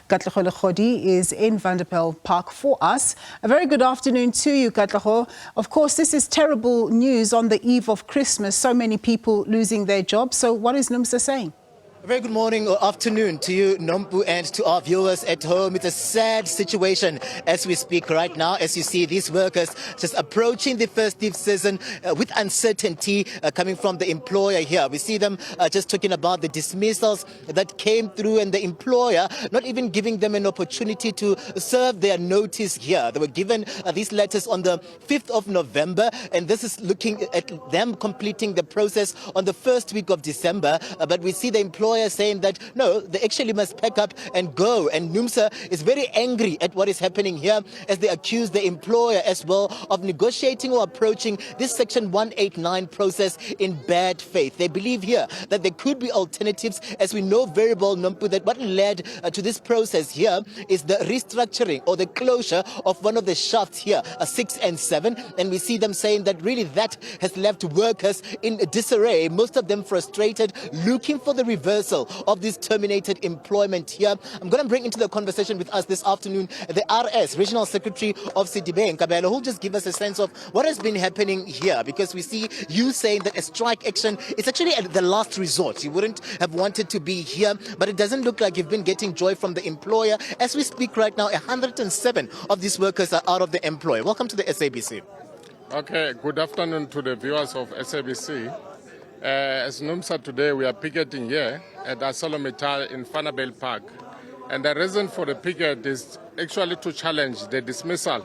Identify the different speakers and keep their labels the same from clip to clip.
Speaker 1: Katlego Legodi is in Vanderbijlpark for us. A very good afternoon to you, Katlego. Of course, this is terrible news on the eve of Christmas. So many people losing their jobs. So what is NUMSA saying?
Speaker 2: A very good morning or afternoon to you, Nompu, and to our viewers at home. It's a sad situation as we speak right now. As you see, these workers just approaching the festive season with uncertainty coming from the employer here. We see them just talking about the dismissals that came through and the employer not even giving them an opportunity to serve their notice here. They were given these letters on the 5th of November, and this is looking at them completing the process on the first week of December. But we see the employer saying that no, they actually must pack up and go. And NUMSA is very angry at what is happening here as they accuse the employer as well of negotiating or approaching this Section 189 process in bad faith. They believe here that there could be alternatives, as we know very well, Nompu, that what led to this process here is the restructuring or the closure of one of the shafts here, 6 and 7. And we see them saying that really that has left workers in disarray, most of them frustrated, looking for the reversal of this terminated employment here. I'm going to bring into the conversation with us this afternoon the RS, Regional Secretary of Citibank, Kabelo, who'll just give us a sense of what has been happening here, because we see you saying that a strike action is actually at the last resort. You wouldn't have wanted to be here, but it doesn't look like you've been getting joy from the employer. As we speak right now, 107 of these workers are out of the employ. Welcome to the SABC.
Speaker 3: Okay, good afternoon to the viewers of SABC. As NUMSA today, we are picketing here at ArcelorMittal in Vanderbilpark. And the reason for the picket is actually to challenge the dismissal,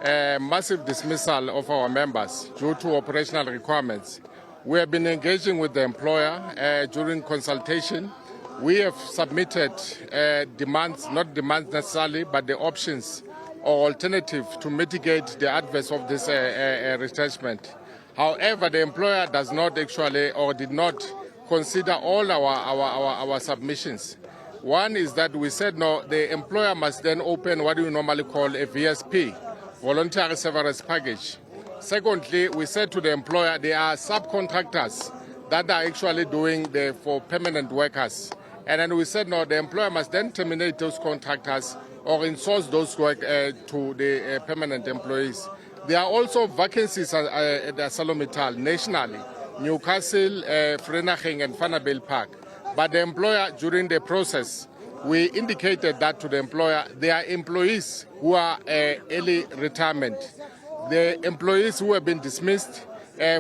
Speaker 3: massive dismissal of our members due to operational requirements. We have been engaging with the employer during consultation. We have submitted demands, not demands necessarily, but the options or alternative to mitigate the adverse of this retrenchment. However, the employer does not actually or did not consider all our submissions. One is that we said no, the employer must then open what we normally call a VSP, voluntary severance package. Secondly, we said to the employer there are subcontractors that are actually doing for permanent workers. And then we said no, the employer must then terminate those contractors or insource those work to the permanent employees. There are also vacancies at ArcelorMittal nationally, Newcastle, Vereeniging and Vanderbilpark. But the employer, during the process, we indicated that to the employer, there are employees who are early retirement. The employees who have been dismissed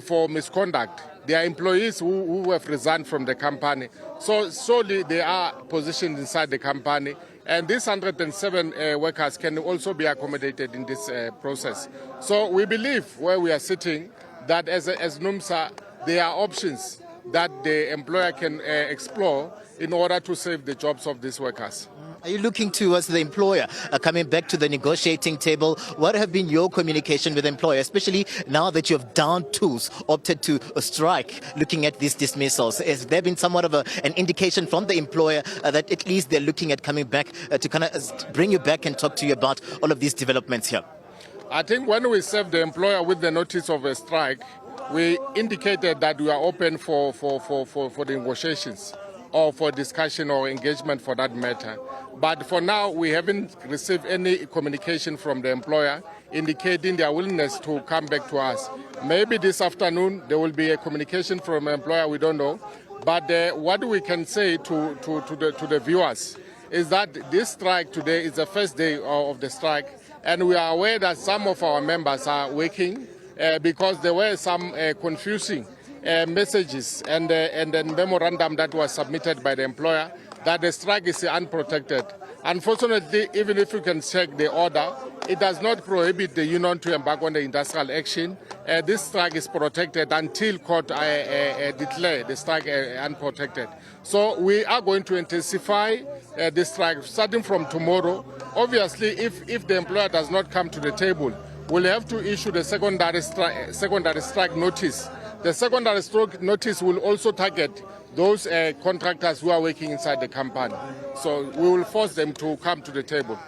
Speaker 3: for misconduct. There are employees who have resigned from the company. So solely they are positioned inside the company. And these 107 workers can also be accommodated in this process. So we believe where we are sitting that as NUMSA, there are options that the employer can explore in order to save the jobs of these workers.
Speaker 2: Are you looking towards the employer coming back to the negotiating table? What have been your communication with the employer, especially now that you have down tools, opted to strike, looking at these dismissals? Has there been somewhat of an indication from the employer that at least they're looking at coming back to kind of bring you back and talk to you about all of these developments here?
Speaker 3: I think when we served the employer with the notice of a strike, we indicated that we are open for the negotiations or for discussion or engagement for that matter. But for now, we haven't received any communication from the employer indicating their willingness to come back to us. Maybe this afternoon there will be a communication from the employer, we don't know. But what we can say to the viewers is that this strike today is the first day of the strike, and we are aware that some of our members are working because there were some confusing messages and then memorandum that was submitted by the employer that the strike is unprotected. Unfortunately, even if you can check the order, it does not prohibit the union to embark on the industrial action. This strike is protected until court declare the strike unprotected. So we are going to intensify the strike starting from tomorrow. Obviously, if the employer does not come to the table, we'll have to issue the secondary strike notice. The secondary strike notice will also target those contractors who are working inside the company. So we will force them to come to the table.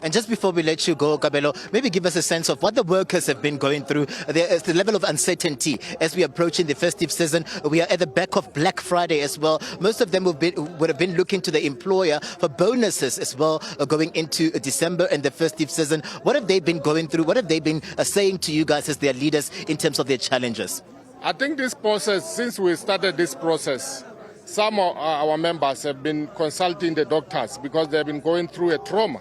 Speaker 2: And just before we let you go, Kabelo, maybe give us a sense of what the workers have been going through. There is the level of uncertainty as we are approaching the festive season. We are at the back of Black Friday as well. Most of them would have been looking to the employer for bonuses as well going into December and the festive season. What have they been going through? What have they been saying to you guys as their leaders in terms of their challenges?
Speaker 3: I think this process, since we started this process, some of our members have been consulting the doctors because they've been going through a trauma.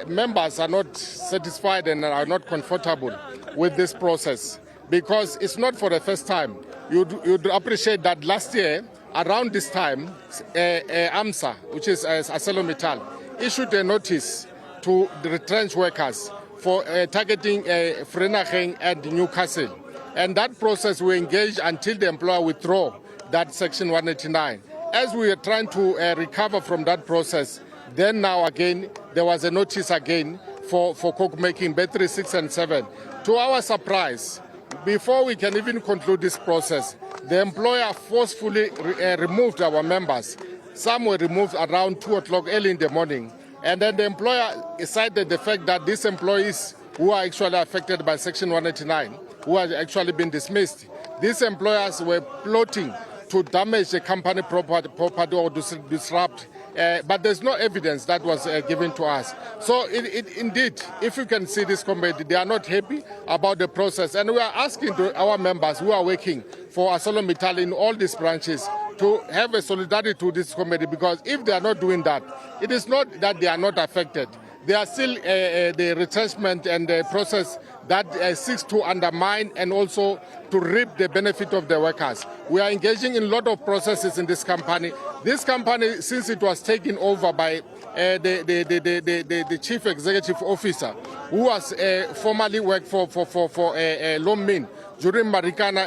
Speaker 3: Members are not satisfied and are not comfortable with this process because it's not for the first time. You'd appreciate that last year, around this time, NUMSA, which is ArcelorMittal, issued a notice to the retrench workers for targeting Vereeniging and Newcastle. And that process we engaged until the employer withdraw that Section 189. As we are trying to recover from that process, then now again, there was a notice again for coke making, battery 6 and 7. To our surprise, before we can even conclude this process, the employer forcefully removed our members. Some were removed around 2 o'clock early in the morning. And then the employer cited the fact that these employees who are actually affected by Section 189, who have actually been dismissed, these employers were plotting to damage the company property or disrupt. But there's no evidence that was given to us. So indeed, if you can see this committee, they are not happy about the process. And we are asking our members who are working for ArcelorMittal in all these branches to have a solidarity to this committee, because if they are not doing that, it is not that they are not affected. They are still the retrenchment and the process that seeks to undermine and also to reap the benefit of the workers. We are engaging in a lot of processes in this company. This company, since it was taken over by the chief executive officer, who was formerly worked for Lomin during Marikana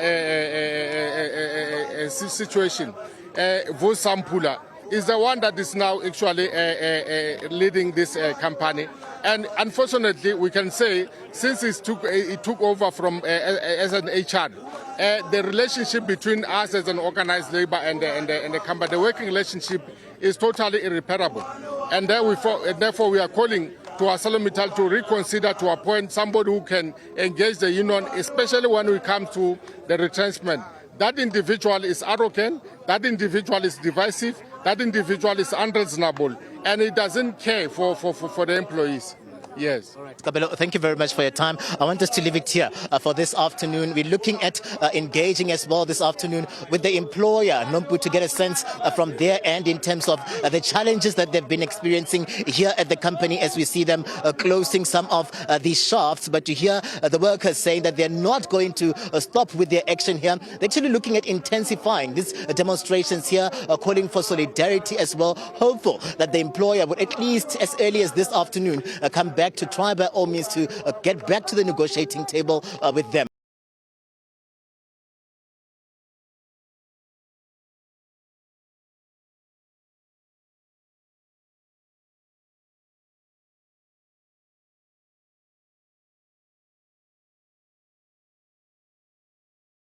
Speaker 3: situation, Vusampula, is the one that is now actually leading this company. And unfortunately, we can say, since it took over from as an HR, the relationship between us as an organized labor and the company, the working relationship is totally irreparable. And therefore we are calling to ArcelorMittal to reconsider, to appoint somebody who can engage the union, especially when we come to the retrenchment. That individual is arrogant, that individual is divisive, that individual is unreasonable, and he doesn't care for the employees. Yes.
Speaker 2: All right, Kabelo, thank you very much for your time. I want us to leave it here for this afternoon. We're looking at engaging as well this afternoon with the employer, NUMSA, to get a sense from their end in terms of the challenges that they've been experiencing here at the company as we see them closing some of these shafts. But to hear the workers saying that they're not going to stop with their action here. They're actually looking at intensifying these demonstrations here, calling for solidarity as well, hopeful that the employer would at least as early as this afternoon come back to try by all means to get back to the negotiating table with them.